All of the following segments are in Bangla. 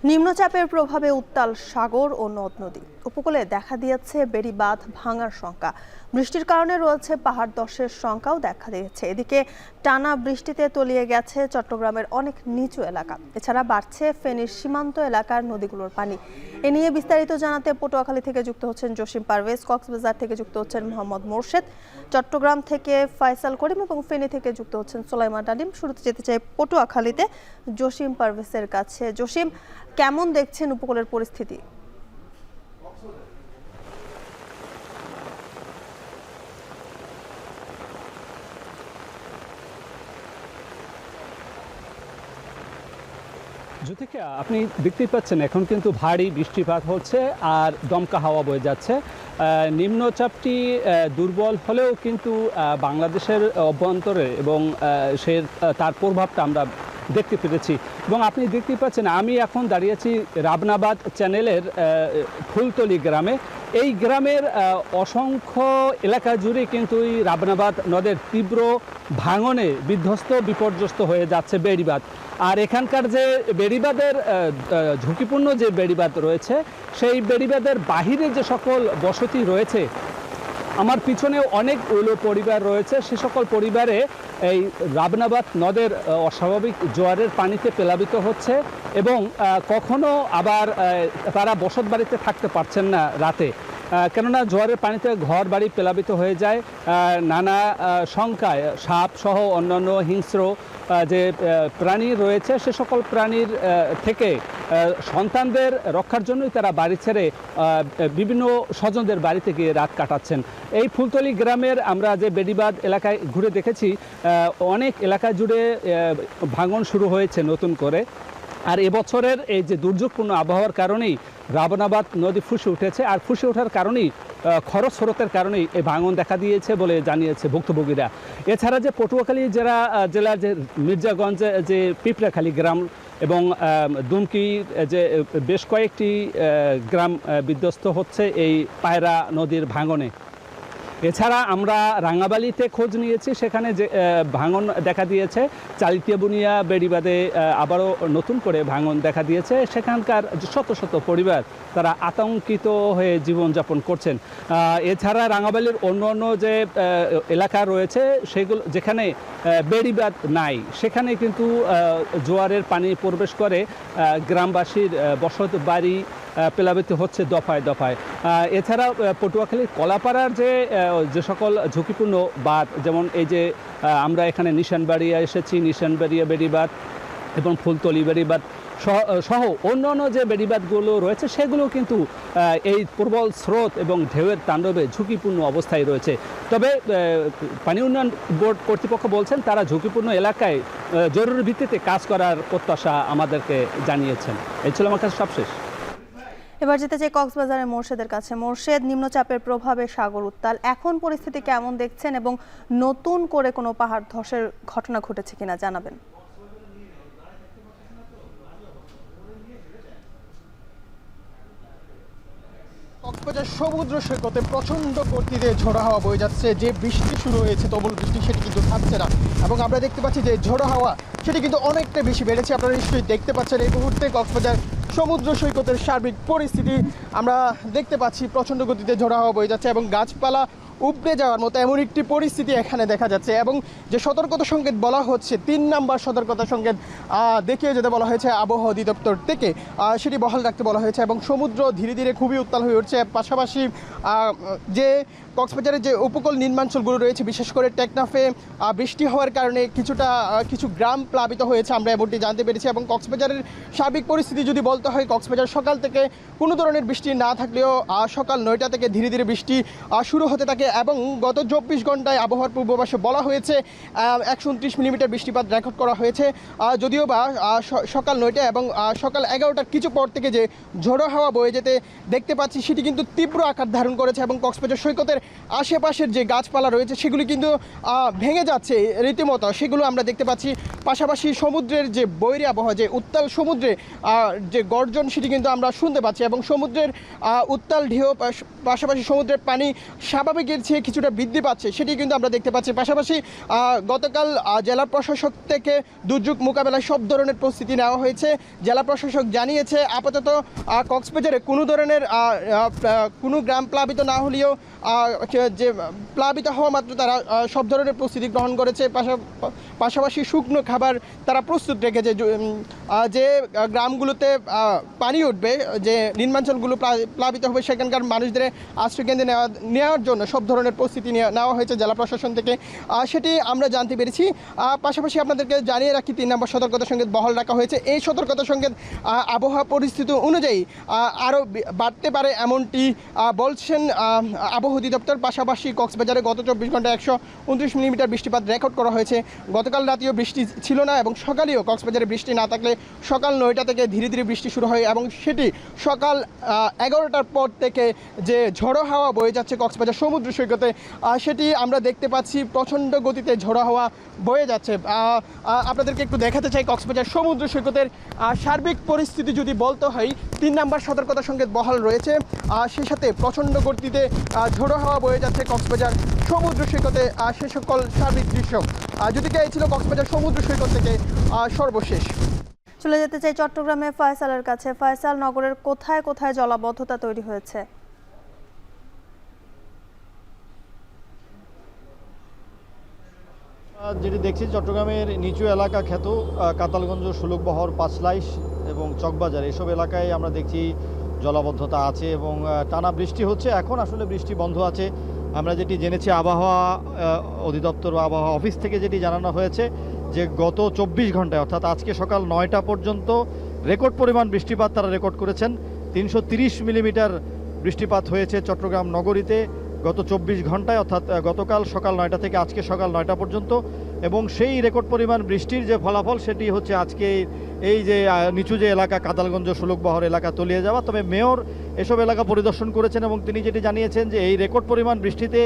নিম্নচাপের প্রভাবে উত্তাল সাগর ও নদ নদী উপকূলে দেখা দিয়েছে বেড়িবাঁধ ভাঙার শঙ্কা। বৃষ্টির কারণে রয়েছে পাহাড় ধসের শঙ্কাও দেখা দিয়েছে। এদিকে টানা বৃষ্টিতে তলিয়ে গেছে চট্টগ্রামের অনেক নিচু এলাকা। এছাড়া বাড়ছে ফেনীর সীমান্ত এলাকার নদীগুলোর পানি। এ নিয়ে বিস্তারিত জানাতে পটুয়াখালী থেকে যুক্ত হচ্ছেন জসিম পারভেজ, কক্সবাজার থেকে যুক্ত হচ্ছেন মোহাম্মদ মোর্শেদ, চট্টগ্রাম থেকে ফয়সাল করিম এবং ফেনী থেকে যুক্ত হচ্ছেন সুলাইমান আলিম। শুরুতে যেতে চাই পটুয়াখালীতে জসিম পারভেজের কাছে। জসিম, কেমন দেখছেন উপকূলের পরিস্থিতি? জ্যোতিকা, আপনি দেখতেই পাচ্ছেন এখন কিন্তু ভারী বৃষ্টিপাত হচ্ছে আর দমকা হাওয়া বয়ে যাচ্ছে। নিম্নচাপটি দুর্বল হলেও কিন্তু বাংলাদেশের অভ্যন্তরে এবং তার প্রভাবটা আমরা দেখতে পেরেছি। এবং আপনি দেখতেই পাচ্ছেন আমি এখন দাঁড়িয়েছি রাবনাবাদ চ্যানেলের ফুলতলি গ্রামে। এই গ্রামের অসংখ্য এলাকা জুড়ে কিন্তু এই রাবনাবাদ নদের তীব্র ভাঙনে বিধ্বস্ত বিপর্যস্ত হয়ে যাচ্ছে বেড়িবাঁধ। আর এখানকার যে বেড়িবাঁধের ঝুঁকিপূর্ণ যে বেড়িবাঁধ রয়েছে, সেই বেড়িবাঁধের বাহিরে যে সকল বসতি রয়েছে, আমার পিছনেও অনেকগুলো পরিবার রয়েছে, সে সকল পরিবারে এই রাবনাবাদ নদের অস্বাভাবিক জোয়ারের পানিতে প্লাবিত হচ্ছে এবং কখনো আবার তারা বসত বাড়িতে থাকতে পারছেন না রাতে, কেননা জোয়ারের পানিতে ঘর বাড়ি প্লাবিত হয়ে যায়। নানা সংখ্যায় সাপ সহ অন্যান্য হিংস্র যে প্রাণী রয়েছে, সে সকল প্রাণীর থেকে সন্তানদের রক্ষার জন্যই তারা বাড়ি ছেড়ে বিভিন্ন স্বজনদের বাড়িতে গিয়ে রাত কাটাচ্ছেন। এই ফুলতলি গ্রামের আমরা যে বেড়িবাঁধ এলাকায় ঘুরে দেখেছি, অনেক এলাকা জুড়ে ভাঙন শুরু হয়েছে নতুন করে। আর এবছরের এই যে দুর্যোগপূর্ণ আবহাওয়ার কারণেই রাবনাবাদ নদী ফুসে উঠেছে, আর ফুসে ওঠার কারণেই খরচ স্রোতের কারণেই এই ভাঙন দেখা দিয়েছে বলে জানিয়েছে ভুক্তভোগীরা। এছাড়া যে পটুয়াখালী জেলার যে মির্জাগঞ্জ যে পিঁপড়াখালী গ্রাম এবং দুমকি যে বেশ কয়েকটি গ্রাম বিধ্বস্ত হচ্ছে এই পায়রা নদীর ভাঙনে। এছাড়া আমরা রাঙ্গাবালিতে খোঁজ নিয়েছি, সেখানে যে ভাঙন দেখা দিয়েছে। চালিতিয়া বুনিয়া বেড়িবাঁধে আবারও নতুন করে ভাঙন দেখা দিয়েছে। সেখানকার শত শত পরিবার তারা আতঙ্কিত হয়ে জীবনযাপন করছেন। এছাড়া রাঙ্গাবালির অন্য অন্য যে এলাকা রয়েছে, সেগুলো যেখানে বেড়িবাঁধ নাই, সেখানে কিন্তু জোয়ারের পানি প্রবেশ করে গ্রামবাসীর বসত বাড়ি প্লাবিত হচ্ছে দফায় দফায়। এছাড়া পটুয়াখালীর কলাপাড়ার যে সকল ঝুঁকিপূর্ণ বাঁধ, যেমন এই যে আমরা এখানে নিশানবাড়িয়া এসেছি, নিশানবাড়িয়া বেড়িবাঁধ এবং ফুলতলি বেড়িবাঁধ সহ অন্যান্য যে বেড়িবাঁধগুলো রয়েছে, সেগুলো কিন্তু এই প্রবল স্রোত এবং ঢেউয়ের তাণ্ডবে ঝুঁকিপূর্ণ অবস্থায় রয়েছে। তবে পানি উন্নয়ন বোর্ড কর্তৃপক্ষ বলছেন তারা ঝুঁকিপূর্ণ এলাকায় জরুরি ভিত্তিতে কাজ করার প্রত্যাশা আমাদেরকে জানিয়েছেন। এই ছিল আমার কাছে সবশেষ। এবার যেতে চাই কক্সবাজারের মোর্শেদের কাছে। মোর্শেদ, নিম্নচাপের প্রভাবে সাগর উত্তাল, এখন পরিস্থিতি কেমন দেখছেন এবং নতুন করে কোনো পাহাড় ধসের ঘটনা ঘটেছে কিনা জানাবেন। কক্সবাজার সমুদ্র সৈকতে প্রচণ্ড গতিতে ঝোড়ো হাওয়া বয়ে যাচ্ছে। যে বৃষ্টি শুরু হয়েছে, তবল বৃষ্টি, সেটি কিন্তু থামছে না এবং আমরা দেখতে পাচ্ছি যে ঝোড়ো হাওয়া সেটি কিন্তু অনেকটা বেশি বেড়েছে। আপনারা নিশ্চয়ই দেখতে পাচ্ছেন এই মুহূর্তে কক্সবাজার সমুদ্র সৈকতের সার্বিক পরিস্থিতি আমরা দেখতে পাচ্ছি। প্রচণ্ড গতিতে ঝোড়ো হাওয়া বয়ে যাচ্ছে এবং গাছপালা উপড়ে যাওয়ার মতো এমন একটি পরিস্থিতি এখানে দেখা যাচ্ছে। এবং যে সতর্কতা সংকেত বলা হচ্ছে, 3 নম্বর সতর্কতা সংকেত দেখিয়ে যেতে বলা হয়েছে আবহাওয়া অধিদপ্তর থেকে, সেটি বহাল রাখতে বলা হয়েছে। এবং সমুদ্র ধীরে ধীরে খুবই উত্তাল হয়ে উঠছে। পাশাপাশি যে কক্সবাজারের যে উপকূল নিম্নাঞ্চলগুলো রয়েছে, বিশেষ করে টেকনাফে বৃষ্টি হওয়ার কারণে কিছু গ্রাম প্লাবিত হয়েছে, আমরা এমনটি জানতে পেরেছি। এবং কক্সবাজারের সার্বিক পরিস্থিতি যদি বলতে হয়, কক্সবাজার সকাল থেকে কোনো ধরনের বৃষ্টি না থাকলেও সকাল 9টা থেকে ধীরে ধীরে বৃষ্টি শুরু হতে থাকে। এবং গত 24 ঘন্টায় আবহাওয়ার পূর্বাভাসে বলা হয়েছে 129 মিলিমিটার বৃষ্টিপাত রেকর্ড করা হয়েছে। যদিও বা সকাল 9টা এবং সকাল 11টার কিছু পর থেকে যে ঝোড়ো হাওয়া বয়ে যেতে দেখতে পাচ্ছি, সেটি কিন্তু তীব্র আকার ধারণ করেছে এবং কক্সবাজার সৈকতের আশেপাশের যে গাছপালা রয়েছে, সেগুলি কিন্তু ভেঙে যাচ্ছে রীতিমতো, সেগুলো আমরা দেখতে পাচ্ছি। পাশাপাশি সমুদ্রের যে বৈরী আবহাওয়া, যে উত্তাল সমুদ্রে যে গর্জন, সেটি কিন্তু আমরা শুনতে পাচ্ছি। এবং সমুদ্রের উত্তাল ঢেউ, পাশাপাশি সমুদ্রের পানি স্বাভাবিকের আগের চেয়ে কিছুটা বৃদ্ধি পাচ্ছে সেটি কিন্তু আমরা দেখতে পাচ্ছি। পাশাপাশি গতকাল জেলা প্রশাসক থেকে দুর্যোগ মোকাবেলায় সব ধরনের প্রস্তুতি নেওয়া হয়েছে। জেলা প্রশাসক জানিয়েছে আপাতত কক্সবাজারে কোনো ধরনের কোনো গ্রাম প্লাবিত না হলেও যে প্লাবিত হওয়া মাত্র তারা সব ধরনের প্রস্তুতি গ্রহণ করেছে। পাশাপাশি শুকনো খাবার তারা প্রস্তুত রেখেছে। যে গ্রামগুলোতে পানি উঠবে, যে নিম্নাঞ্চলগুলো প্লাবিত হবে, সেখানকার মানুষদের আশ্রয়কেন্দ্রে নেওয়ার জন্য সব ধরনের প্রস্তুতি নেওয়া হয়েছে জেলা প্রশাসন থেকে, সেটি আমরা জানতে পেরেছি। পাশাপাশি আপনাদেরকে জানিয়ে রাখি 3 নম্বর সতর্কতা সংকেত বহাল রাখা হয়েছে। এই সতর্কতা সংকেত আবহাওয়া পরিস্থিতি অনুযায়ী আরও বাড়তে পারে এমনটি বলছেন আবহাওয়া অধিদপ্তর। পাশাপাশি কক্সবাজারে গত 24 ঘন্টায় 129 মিলিমিটার বৃষ্টিপাত রেকর্ড করা হয়েছে। গতকাল রাতেও বৃষ্টি ছিল না এবং সকালেও কক্সবাজারে বৃষ্টি না থাকলে সকাল 9টা থেকে ধীরে ধীরে বৃষ্টি শুরু হয় এবং সেটি সকাল 11টার পর থেকে যে ঝড়ো হাওয়া বয়ে যাচ্ছে কক্সবাজার সমুদ্র সৈকতে, সেটি আমরা দেখতে পাচ্ছি প্রচণ্ড গতিতে ঝড়ো হাওয়া বয়ে যাচ্ছে। আপনাদেরকে একটু দেখাতে চাই কক্সবাজার সমুদ্র সৈকতের সার্বিক পরিস্থিতি যদি বলতে হয়। 3 নম্বর সতর্কতা সংকেত বহাল রয়েছে, সেই সাথে প্রচণ্ড গতিতে ঝড়ো হাওয়া বয়ে যাচ্ছে কক্সবাজার সমুদ্র সৈকতে। সে সকল সার্বিক দৃশ্য যদি এই ছিল কক্সবাজার সমুদ্র সৈকত থেকে সর্বশেষ। চলে যেতে চাই চট্টগ্রামে ফয়সালের কাছে। ফয়সাল, নগরের কোথায় কোথায় জলাবদ্ধতা তৈরি হয়েছে? যেটি দেখছি চট্টগ্রামের নিচু এলাকা খ্যাত কাতালগঞ্জ, সুলুকবহর, পাঁচলাইশ এবং চকবাজার এসব এলাকায় আমরা দেখছি জলাবদ্ধতা আছে এবং টানা বৃষ্টি হচ্ছে। এখন আসলে বৃষ্টি বন্ধ আছে। আমরা যেটি জেনেছি আবহাওয়া অধিদপ্তর বা আবহাওয়া অফিস থেকে যেটি জানানো হয়েছে যে গত 24 ঘন্টায় অর্থাৎ আজকে সকাল 9টা পর্যন্ত রেকর্ড পরিমাণ বৃষ্টিপাত তারা রেকর্ড করেছেন। 330 মিলিমিটার বৃষ্টিপাত হয়েছে চট্টগ্রাম নগরীতে গত 24 ঘন্টায়, অর্থাৎ গতকাল সকাল 9টা থেকে আজকে সকাল 9টা পর্যন্ত। এবং সেই রেকর্ড পরিমাণ বৃষ্টির যে ফলাফল সেটি হচ্ছে আজকে এই যে নিচু যে এলাকা কাতালগঞ্জ, সুলুকবহর এলাকা তলিয়ে যাওয়া। তবে মেয়র এসব এলাকা পরিদর্শন করেছেন এবং তিনি যেটি জানিয়েছেন যে এই রেকর্ড পরিমাণ বৃষ্টিতে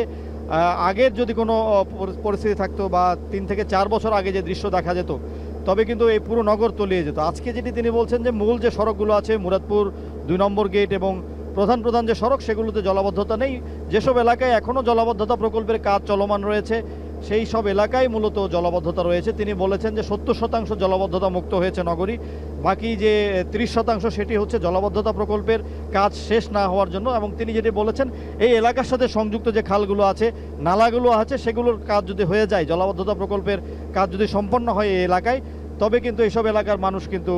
আগের যদি কোনো পরিস্থিতি থাকতো বা 3 থেকে 4 বছর আগে যে দৃশ্য দেখা যেত তবে কিন্তু এই পুরো নগর তলিয়ে যেত। আজকে যেটি তিনি বলছেন যে মূল যে সড়কগুলো আছে মুরাদপুর 2 নম্বর গেট এবং প্রধান যে সড়ক সেগুলোতে জলাবদ্ধতা নেই। যেসব এলাকায় এখনও জলাবদ্ধতা প্রকল্পের কাজ চলমান রয়েছে সেই সব এলাকায় মূলত জলাবদ্ধতা রয়েছে। তিনি বলেছেন যে 70% জলাবদ্ধতা মুক্ত হয়েছে নগরী, বাকি যে 30% সেটি হচ্ছে জলাবদ্ধতা প্রকল্পের কাজ শেষ না হওয়ার জন্য। এবং তিনি যেটি বলেছেন এই এলাকার সাথে সংযুক্ত যে খালগুলো আছে, নালাগুলো আছে, সেগুলোর কাজ যদি হয়ে যায়, জলাবদ্ধতা প্রকল্পের কাজ যদি সম্পন্ন হয় এই এলাকায়, তবে কিন্তু এইসব এলাকার মানুষ কিন্তু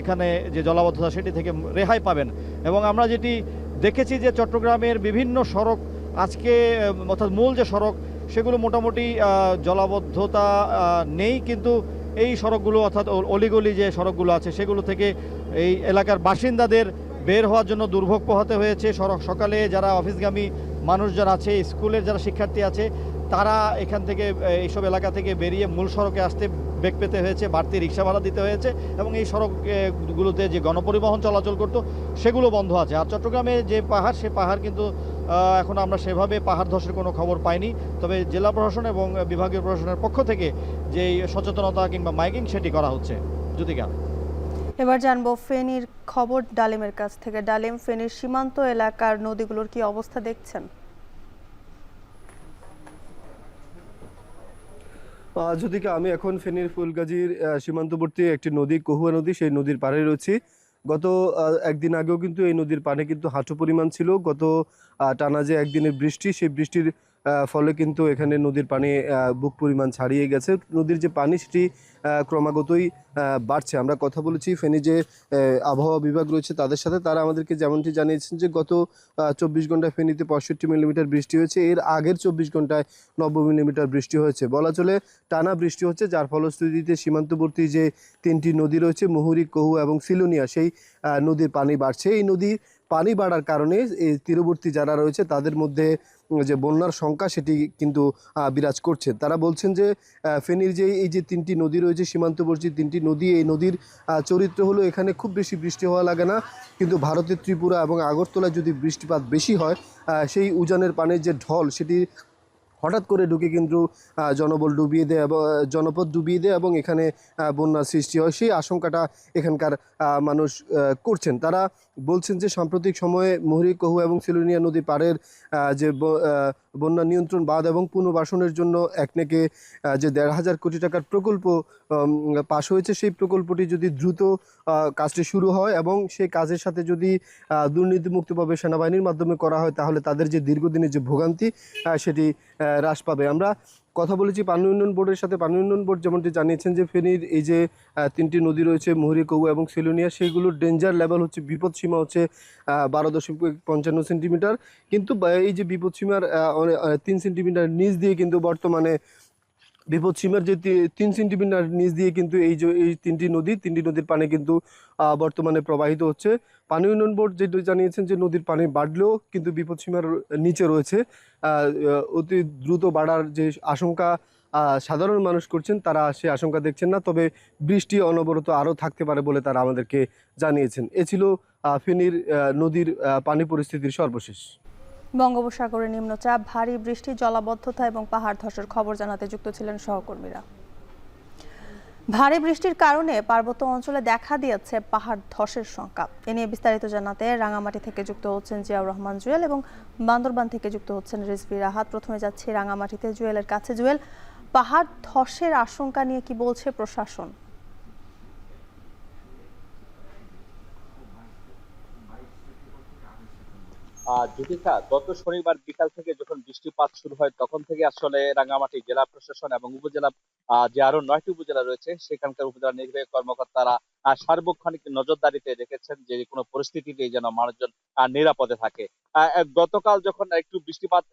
এখানে যে জলাবদ্ধতা সেটি থেকে রেহাই পাবেন। এবং আমরা যেটি দেখেছি যে চট্টগ্রামের বিভিন্ন সড়ক আজকে অর্থাৎ মূল যে সড়ক সেগুলো মোটামুটি জলাবদ্ধতা নেই, কিন্তু এই সড়কগুলো অর্থাৎ অলিগলি যে সড়কগুলো আছে সেগুলো থেকে এই এলাকার বাসিন্দাদের বের হওয়ার জন্য দুর্ভোগ পোহাতে হয়েছে। সকালে যারা অফিসগামী মানুষজন আছে, স্কুলের যারা শিক্ষার্থী আছে, তারা এখান থেকে এইসব এলাকা থেকে বেরিয়ে মূল সড়কে আসতে বেগ পেতে হয়েছে, বাড়তি রিক্সা ভাড়া দিতে হয়েছে এবং এই সড়কগুলোতে যে গণপরিবহন চলাচল করতো সেগুলো বন্ধ আছে। আর চট্টগ্রামে যে পাহাড়, সে পাহাড় কিন্তু এখন আমরা সেভাবে পাহাড় ধসের কোনো খবর পাইনি। তবে জেলা প্রশাসন এবং বিভাগীয় প্রশাসনের পক্ষ থেকে যে সচেতনতা কিংবা মাইকিং সেটি করা হচ্ছে। জ্যোতিকা, এবার জানবো ফেনীর খবর ডালিমের কাছ থেকে। ডালিম, ফেনীর সীমান্ত এলাকার নদীগুলোর কি অবস্থা দেখছেন? যদি আমি এখন ফেনীর ফুলগাজীর সীমান্তবর্তী একটি নদী, কহুয়া নদী, সেই নদীর পাড়ে রয়েছি। গত একদিন আগেও কিন্তু এই নদীর পানি কিন্তু হাঁটু পরিমাণ ছিল। গত টানা যে একদিনের বৃষ্টি, সেই বৃষ্টির ফলে কিন্তু এখানে নদীর পানি বুক পরিমাণ ছাড়িয়ে গেছে। নদীর যে পানি সেটি ক্রমাগতই বাড়ছে। আমরা কথা বলেছি ফেনী যে আবহাওয়া বিভাগ রয়েছে তাদের সাথে, তারা আমাদেরকে যেমনটি জানিয়েছেন যে গত 24 ঘন্টায় ফেনীতে 65 মিলিমিটার বৃষ্টি হয়েছে। এর আগের 24 ঘন্টায় 90 মিলিমিটার বৃষ্টি হয়েছে। বলা চলে টানা বৃষ্টি হচ্ছে, যার ফলশ্রুতিতে সীমান্তবর্তী যে 3টি নদী রয়েছে, মুহুরী, কহুয়া এবং সিলোনিয়া, সেই নদীর পানি বাড়ছে। এই নদীর পানি বাড়ার কারণে এই তীরবর্তী যারা রয়েছে তাদের মধ্যে যে বন্যার সংখ্যা সেটি কিন্তু বিরাজ করছে। তারা বলছেন যে ফেনীর যে এই যে 3টি নদী রয়েছে, সীমান্তবর্তী 3টি নদী, এই নদীর চরিত্র হলো এখানে খুব বেশি বৃষ্টি হওয়া লাগে না, কিন্তু ভারতের ত্রিপুরা এবং আগরতলায় যদি বৃষ্টিপাত বেশি হয় সেই উজানের পানির যে ঢল সেটি হঠাৎ করে ঢুকে কিন্তু জনবল ডুবিয়ে দেয় এবং জনপদ ডুবিয়ে দেয় এবং এখানে বন্যার সৃষ্টি হয়। সেই আশঙ্কাটা এখানকার মানুষ করছেন। তারা বলছেন যে সাম্প্রতিক সময়ে মুহুরী, কহুয়া এবং সিলোনিয়া নদী পাড়ের যে বন্যা নিয়ন্ত্রণ বাঁধ এবং পুনর্বাসনের জন্য একনেকে যে ১,৫০০ কোটি টাকার প্রকল্প পাশ হয়েছে, সেই প্রকল্পটি যদি দ্রুত কাজটি শুরু হয় এবং সেই কাজের সাথে যদি দুর্নীতিমুক্তভাবে সেনাবাহিনীর মাধ্যমে করা হয়, তাহলে তাদের যে দীর্ঘদিনের যে ভোগান্তি সেটি হ্রাস পাবে। আমরা কথা বলেছি পানি উন্নয়ন বোর্ডের সাথে। পানি উন্নয়ন বোর্ড যেমনটি জানিয়েছেন যে ফেনীর এই যে ৩টি নদী রয়েছে, মুহুরী, কহুয়া এবং সিলোনিয়া, সেইগুলোর ডেঞ্জার লেভেল হচ্ছে, বিপদ সীমা হচ্ছে ১২.৫৫ সেন্টিমিটার। কিন্তু এই যে বিপদ সীমার ৩ সেন্টিমিটার নিচ দিয়ে কিন্তু বর্তমানে বিপদসীমার যে ৩ সেন্টিমিটার নিচ দিয়ে কিন্তু এই তিনটি নদীর পানি কিন্তু বর্তমানে প্রবাহিত হচ্ছে। পানি উন্নয়ন বোর্ড যেটা জানিয়েছেন যে নদীর পানি বাড়লেও কিন্তু বিপদসীমার নিচে রয়েছে। অতি দ্রুত বাড়ার যে আশঙ্কা সাধারণ মানুষ করছেন, তারা সে আশঙ্কা দেখছেন না। তবে বৃষ্টি অনবরত আরও থাকতে পারে বলে তারা আমাদেরকে জানিয়েছেন। এ ছিল ফেনীর নদীর পানি পরিস্থিতির সর্বশেষ। বঙ্গোপসাগরে নিম্নচাপ, ভারী বৃষ্টি, জলাবদ্ধতা এবং পাহাড় ধসের খবর জানাতে যুক্ত ছিলেন সহকর্মীরা। ভারী বৃষ্টির কারণে পার্বত্য অঞ্চলে দেখা দিয়েছে পাহাড় ধসের শঙ্কা। এ নিয়ে বিস্তারিত জানাতে রাঙামাটি থেকে যুক্ত হচ্ছেন জিয়াউর রহমান জুয়েল এবং বান্দরবান থেকে যুক্ত হচ্ছেন রিজভী রাহাত। প্রথমে যাচ্ছি রাঙামাটিতে জুয়েলের কাছে। জুয়েল, পাহাড় ধসের আশঙ্কা নিয়ে কি বলছে প্রশাসন? জ্যোতিকা, গত শনিবার বিকাল থেকে যখন বৃষ্টিপাত শুরু হয় তখন থেকে আসলে রাঙ্গামাটি জেলা প্রশাসন এবং উপজেলা যে আরো 9টি উপজেলা রয়েছে সেখানকার উপজেলা নির্বাহী কর্মকর্তারা সার্বক্ষণিক নজরদারিতে রেখেছেন যে কোনো পরিস্থিতিতেই যেন মানুষজন নিরাপদে থাকে। গতকাল যখন একটু বৃষ্টিপাত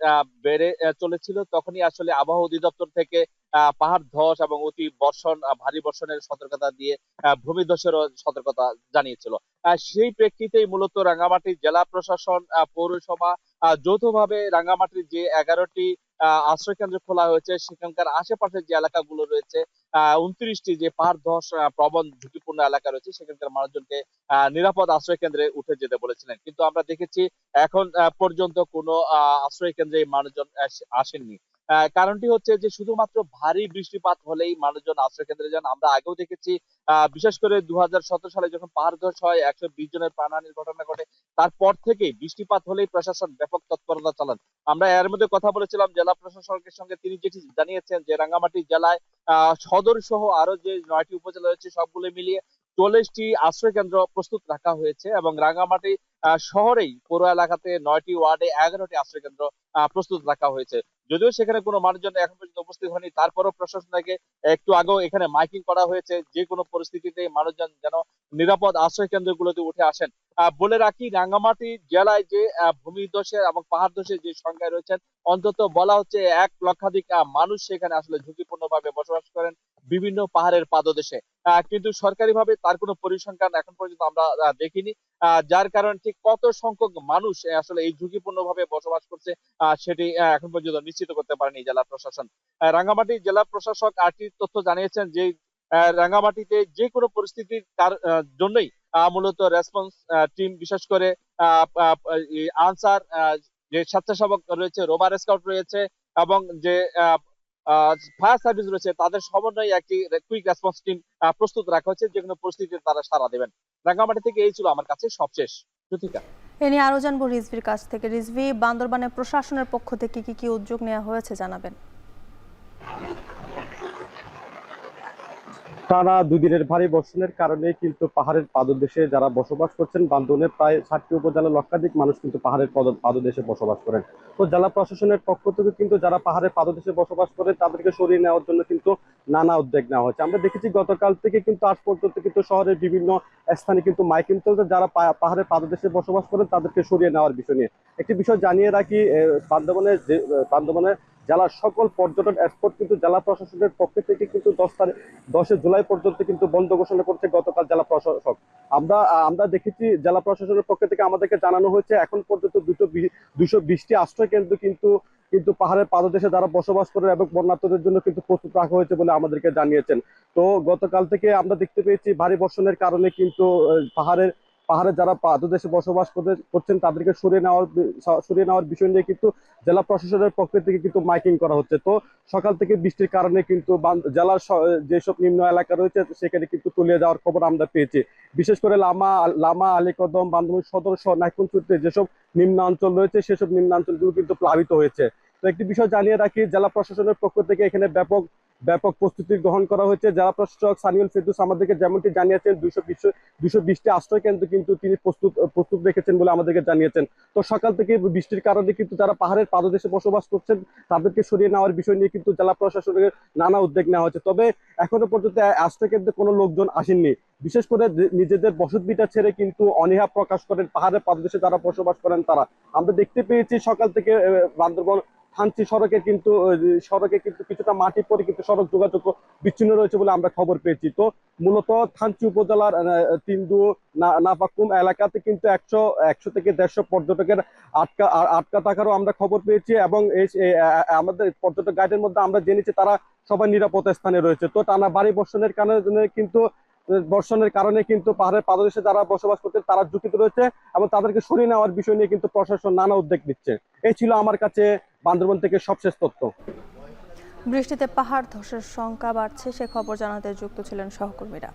বেড়ে চলেছিল তখনই আসলে আবহাওয়া অধিদপ্তর থেকে পাহাড় ধস এবং অতি বর্ষণ, ভারী বর্ষণের সতর্কতা দিয়ে ভূমিধসেরও সতর্কতা জানিয়েছিল। সেই প্রেক্ষিতেই মূলত রাঙ্গামাটি জেলা প্রশাসন, পৌরসভা যৌথভাবে রাঙ্গামাটির যে 11টি আশ্রয় কেন্দ্র খোলা হয়েছে সেখানকার আশেপাশের যে এলাকাগুলো রয়েছে 29টি যে পাহাড় ধস প্রবণ ঝুঁকিপূর্ণ এলাকা রয়েছে সেখানকার মানুষজনকে নিরাপদ আশ্রয় কেন্দ্রে উঠে যেতে বলেছিলেন। কিন্তু আমরা দেখেছি এখন পর্যন্ত কোনো আশ্রয় কেন্দ্রে মানুষজন আসেননি। কারণটি হচ্ছে যে শুধুমাত্র ভারী বৃষ্টিপাত হলেই মানুষজন আশ্রয় কেন্দ্রে যান। আমরা আগেও দেখেছি বিশেষ করে 2017 সালে যখন পাহাড় ধস হয় 120 জনের প্রাণহানির ঘটনা ঘটে, তারপর থেকেই বৃষ্টিপাত হলেই প্রশাসন ব্যাপক তৎপরতা চালান। আমরা এর মধ্যে কথা বলেছিলাম জেলা প্রশাসকের সঙ্গে, তিনি যেটি জানিয়েছেন যে রাঙ্গামাটি জেলায় সদর সহ আরো যে 9টি উপজেলা রয়েছে সবগুলো মিলিয়ে 40টি আশ্রয় কেন্দ্র প্রস্তুত রাখা হয়েছে এবং রাঙ্গামাটি শহরেই পৌর এলাকাতে 9টি ওয়ার্ডে 11টি আশ্রয় কেন্দ্র প্রস্তুত রাখা হয়েছে। যদিও সেখানে কোনো মানুষজন এখন পর্যন্ত উপস্থিত হয়নি, তারপরও প্রশাসন থেকে একটু আগেও এখানে মাইকিং করা হয়েছে যে কোনো পরিস্থিতিতে মানুষজন যেন নিরাপদ আশ্রয় কেন্দ্রগুলোতে উঠে আসেন। বলে রাখি, রাঙ্গামাটি জেলায় যে ভূমিধসের এবং পাহাড় ধসের যে সংখ্যায় রয়েছেন অন্তত বলা হচ্ছে 1 লক্ষাধিক মানুষ সেখানে আসলে ঝুঁকিপূর্ণভাবে বসবাস করেন বিভিন্ন পাহাড়ের পাদদেশে। কিন্তু সরকারিভাবে তার কোনো পরিসংখ্যান এখন পর্যন্ত আমরা দেখিনি, যার কারণে ঠিক কত সংখ্যক মানুষ আসলে এই ঝুঁকিপূর্ণভাবে বসবাস করছে সেটি এখন পর্যন্ত নিশ্চিত করতে পারেনি জেলা প্রশাসন। রাঙ্গামাটি জেলা প্রশাসক আরটি তথ্য জানিয়েছেন যে রাঙ্গামাটিতে যে কোনো পরিস্থিতির তার জন্যই মূলত রেসপন্স টিম, বিশেষ করে আনসার, যে স্বেচ্ছাসেবক রয়েছে, রোভার স্কাউট রয়েছে এবং যে ফায়ার সার্ভিস রয়েছে তাদের সমন্বয়ে একটি কুইক রেসপন্স টিম প্রস্তুত রাখা হয়েছে, যে কোনো পরিস্থিতিতে তারা সাড়া দেবেন। রাঙ্গামাটি থেকে এই ছিল আমার কাছে সবশেষ। জ্যোতিকা, এ নিয়ে আরো জানবো রিজভির কাছ থেকে। রিজভি, বান্দরবানের প্রশাসনের পক্ষ থেকে কি উদ্যোগ নেওয়া হয়েছে জানাবেন। টানা 2 দিনের ভারী বর্ষণের কারণে কিন্তু পাহাড়ের পাদদেশে যারা বসবাস করছেন, বান্দরবানের প্রায় 60টি উপজেলার লক্ষাধিক মানুষ কিন্তু পাহাড়ের পাদদেশে বসবাস করেন। তো জেলা প্রশাসনের পক্ষ থেকে কিন্তু যারা পাহাড়ের পাদদেশে বসবাস করে তাদেরকে সরিয়ে নেওয়ার জন্য কিন্তু নানা উদ্যোগ নেওয়া হচ্ছে। আমরা দেখেছি গতকাল থেকে কিন্তু আজ পর্যন্ত কিন্তু শহরের বিভিন্ন স্থানে কিন্তু মাইকিং চলছে যারা পাহাড়ের পাদদেশে বসবাস করেন তাদেরকে সরিয়ে নেওয়ার বিষয় নিয়ে। একটি বিষয় জানিয়ে রাখি, বান্দরবানে জেলার সকল পর্যটন স্পট কিন্তু জেলা প্রশাসনের পক্ষ থেকে কিন্তু 10 জুলাই পর্যন্ত কিন্তু বন্ধ ঘোষণা করছে গতকাল জেলা প্রশাসক। আমরা দেখেছি জেলা প্রশাসনের পক্ষ থেকে আমাদেরকে জানানো হয়েছে এখন পর্যন্ত 220টি আশ্রয় কেন্দ্র কিন্তু পাহাড়ের পাদদেশে যারা বসবাস করেন এবং বন্যার্তদের জন্য কিন্তু প্রস্তুত রাখা হয়েছে বলে আমাদেরকে জানিয়েছেন। তো গতকাল থেকে আমরা দেখতে পেয়েছি ভারী বর্ষণের কারণে কিন্তু পাহাড়ে যারা পাদদেশে বসবাস করছেন তাদেরকে সরিয়ে নেওয়ার বিষয় নিয়ে কিন্তু জেলা প্রশাসনের পক্ষ থেকে কিন্তু মাইকিং করা হচ্ছে। তো সকাল থেকে বৃষ্টির কারণে কিন্তু জেলার যেসব নিম্ন এলাকা রয়েছে সেখানে কিন্তু তলিয়ে যাওয়ার খবর আমরা পেয়েছি। বিশেষ করে লামা আলীকদম, বান্দরবান সদর সহ নাইকুঞ্চুতে যেসব নিম্নাঞ্চল রয়েছে সেসব নিম্নাঞ্চলগুলো কিন্তু প্লাবিত হয়েছে। তো একটি বিষয় জানিয়ে রাখি, জেলা প্রশাসনের পক্ষ থেকে এখানে ব্যাপক প্রস্তুতি গ্রহণ করা হয়েছে। জেলা প্রশাসক সানিউল ফেরদৌস আমাদেরকে যেমনটি জানিয়েছেন 220টি আশ্রয় কেন্দ্র কিন্তু তিনি প্রস্তুত রেখেছেন বলে আমাদেরকে জানিয়েছেন। তো সকাল থেকে বৃষ্টির কারণে কিন্তু যারা পাহাড়ের পাদদেশে বসবাস করছেন তাদেরকে সরিয়ে নেওয়ার বিষয় নিয়ে কিন্তু জেলা প্রশাসনের নানা উদ্যোগ নেওয়া হচ্ছে। তবে এখনো পর্যন্ত আশ্রয় কেন্দ্রে কোনো লোকজন আসেননি। বিশেষ করে নিজেদের বসতভিটা ছেড়ে কিন্তু অনীহা প্রকাশ করেন পাহাড়ের পাদদেশে যারা বসবাস করেন তারা। আমরা দেখতে পেয়েছি সকাল থেকে বান্দরবান থানচি সড়কে কিন্তু কিছুটা মাটি পড়ে কিন্তু সড়ক যোগাযোগ বিচ্ছিন্ন রয়েছে বলে আমরা খবর পেয়েছি। তো মূলত থানচি উপজেলার তিন্দু নাফাকুম এলাকাতে কিন্তু 100 থেকে 150 পর্যটকের আটকা থাকারও আমরা খবর পেয়েছি এবং আমাদের পর্যটক গাইডের মধ্যে আমরা জেনেছি তারা সবাই নিরাপদ স্থানে রয়েছে। তো টানা ভারী বর্ষণের কারণে কিন্তু পাহাড়ের পাদদেশে যারা বসবাস করছে তারা ঝুঁকিতে রয়েছে এবং তাদেরকে সরিয়ে নেওয়ার বিষয় নিয়ে কিন্তু প্রশাসন নানা উদ্যোগ নিচ্ছে। এই ছিল আমার কাছে বান্দরবান থেকে সবশেষ তথ্য। বৃষ্টিতে পাহাড় ধসের শঙ্কা বাড়ছে, সে খবর জানাতে যুক্ত ছিলেন সহকর্মীরা।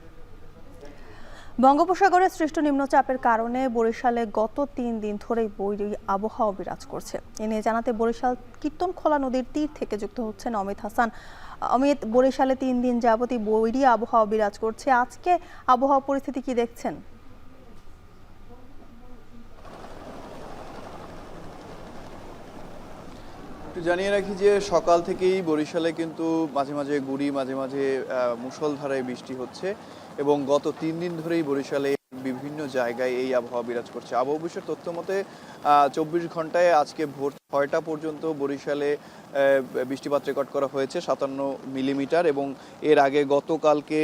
বঙ্গোপসাগরে সৃষ্ট নিম্নচাপের কারণে বরিশালে গত 3 দিন ধরেই বৈরী আবহাওয়া বিরাজ করছে। এ নিয়ে জানাতে বরিশাল কীর্তনখোলা নদীর তীর থেকে যুক্ত হচ্ছেন অমিত হাসান। অমিত, বরিশালে 3 দিন যাবতই বৈরী আবহাওয়া বিরাজ করছে, আজকে আবহাওয়া পরিস্থিতি কি দেখছেন? একটু জানিয়ে রাখি যে সকাল থেকেই বরিশালে কিন্তু মাঝে মাঝে গুড়ি, মাঝে মাঝে মুষলধারায় বৃষ্টি হচ্ছে এবং গত 3 দিন ধরেই বরিশালে বিভিন্ন জায়গায় এই আবহাওয়া বিরাজ করছে। আবহাওয়া অফিসের তথ্য মতে 24 ঘন্টায় আজকে ভোর 6টা পর্যন্ত বরিশালে বৃষ্টিপাত রেকর্ড করা হয়েছে 57 মিলিমিটার এবং এর আগে গতকালকে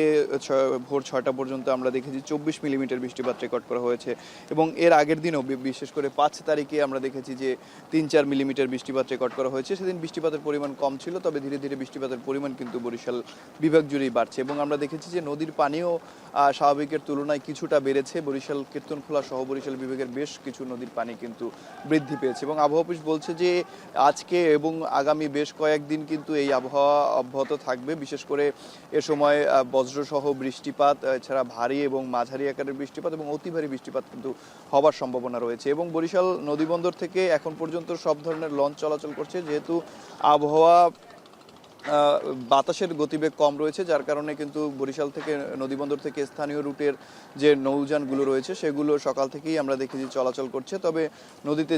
ভোর 6টা পর্যন্ত আমরা দেখেছি 24 মিলিমিটার বৃষ্টিপাত রেকর্ড করা হয়েছে এবং এর আগের দিনও বিশেষ করে 5 তারিখে আমরা দেখেছি যে 3-4 মিলিমিটার বৃষ্টিপাত রেকর্ড করা হয়েছে। সেদিন বৃষ্টিপাতের পরিমাণ কম ছিল, তবে ধীরে ধীরে বৃষ্টিপাতের পরিমাণ কিন্তু বরিশাল বিভাগ জুড়েই বাড়ছে এবং আমরা দেখেছি যে নদীর পানিও স্বাভাবিকের তুলনায় কিছুটা বেড়েছে। বরিশাল কীর্তনখোলা সহ বরিশাল বিভাগের বেশ কিছু নদীর পানি কিন্তু বৃদ্ধি পেয়েছে এবং আবহাওয়া অফিস বলছে যে আজকে এবং আগামী বেশ কয়েকদিন কিন্তু এই আবহাওয়া অব্যাহত থাকবে। বিশেষ করে এ সময় বজ্রসহ বৃষ্টিপাত, এছাড়া ভারী এবং মাঝারি আকারের বৃষ্টিপাত এবং অতি ভারী বৃষ্টিপাত কিন্তু হবার সম্ভাবনা রয়েছে এবং বরিশাল নদীবন্দর থেকে এখন পর্যন্ত সব ধরনের লঞ্চ চলাচল করছে, যেহেতু আবহাওয়া বাতাসের গতিবেগ কম রয়েছে, যার কারণে কিন্তু বরিশাল থেকে নদীবন্দর থেকে স্থানীয় রুটের যে নৌযানগুলো রয়েছে সেগুলো সকাল থেকেই আমরা দেখেছি চলাচল করছে। তবে নদীতে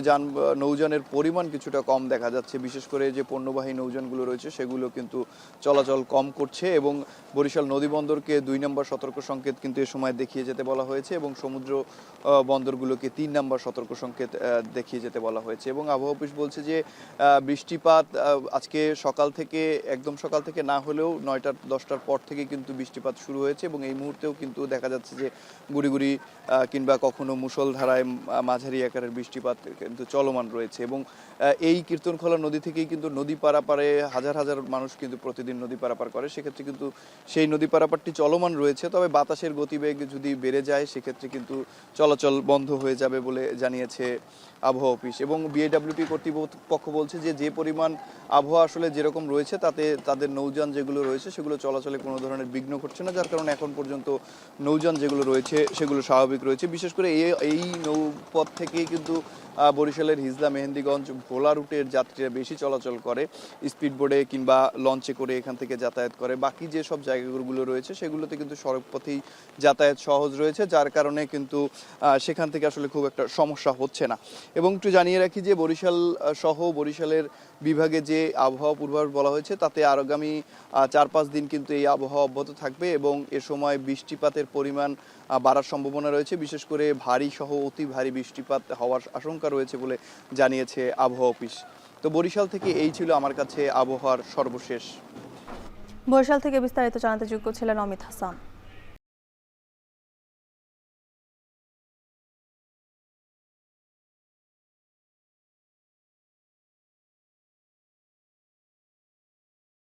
নৌযানের পরিমাণ কিছুটা কম দেখা যাচ্ছে, বিশেষ করে যে পণ্যবাহী নৌযানগুলো রয়েছে সেগুলো কিন্তু চলাচল কম করছে এবং বরিশাল নদীবন্দরকে 2 নম্বর সতর্ক সংকেত কিন্তু এ সময় দেখিয়ে যেতে বলা হয়েছে এবং সমুদ্র বন্দরগুলোকে 3 নম্বর সতর্ক সংকেত দেখিয়ে যেতে বলা হয়েছে এবং আবহাওয়া অফিস বলছে যে বৃষ্টিপাত আজকে একদম সকাল থেকে না হলেও 9টা-10টার পর থেকে কিন্তু বৃষ্টিপাত শুরু হয়েছে এবং এই মুহূর্তেও কিন্তু দেখা যাচ্ছে যে গুড়ি গুড়ি কিংবা কখনো মুষলধারায় মাঝারি আকারের বৃষ্টিপাত কিন্তু চলমান রয়েছে এবং এই কীর্তনখোলা নদী থেকেই কিন্তু নদী পারাপারে হাজার হাজার মানুষ কিন্তু প্রতিদিন নদী পারাপার করে, সেক্ষেত্রে কিন্তু সেই নদী পারাপারটি চলমান রয়েছে। তবে বাতাসের গতিবেগ যদি বেড়ে যায় সেক্ষেত্রে কিন্তু চলাচল বন্ধ হয়ে যাবে বলে জানিয়েছে আবহাওয়া অফিস এবং বিএডব্লিউটি কর্তৃপক্ষ বলছে যে পরিমাণ আবহাওয়া আসলে যেরকম রয়েছে তাতে তাদের নৌযান যেগুলো রয়েছে সেগুলো চলাচলে কোনো ধরনের বিঘ্ন ঘটছে না, যার কারণে এখন পর্যন্ত নৌযান যেগুলো রয়েছে সেগুলো স্বাভাবিক রয়েছে। বিশেষ করে এই নৌপথ থেকেই কিন্তু বরিশালের হিজলা, মেহেন্দিগঞ্জ, ভোলা রুটের যাত্রীরা বেশি চলাচল করে, স্পিডবোটে কিংবা লঞ্চে করে এখান থেকে যাতায়াত করে। বাকি যেসব জায়গাগুলো রয়েছে সেগুলোতে কিন্তু সড়কপথেই যাতায়াত সহজ রয়েছে, যার কারণে কিন্তু সেখান থেকে আসলে খুব একটা সমস্যা হচ্ছে না। এবং একটু জানিয়ে রাখি যে বরিশাল সহ বরিশালের বিভাগে যে আবহাওয়া পূর্বাভাস বলা হয়েছে তাতে আগামী 4-5 দিন কিন্তু এই আবহাওয়া অব্যাহত থাকবে এবং এ সময় বৃষ্টিপাতের পরিমাণ বাড়ার সম্ভাবনা রয়েছে, বিশেষ করে ভারী সহ অতি ভারী বৃষ্টিপাত হওয়ার আশঙ্কা রয়েছে বলে জানিয়েছে আবহাওয়া অফিস। তো বরিশাল থেকে এই ছিল আমার কাছে আবহাওয়ার সর্বশেষ। বরিশাল থেকে বিস্তারিত জানাতে যোগ্য ছিলেন অমিত হাসান।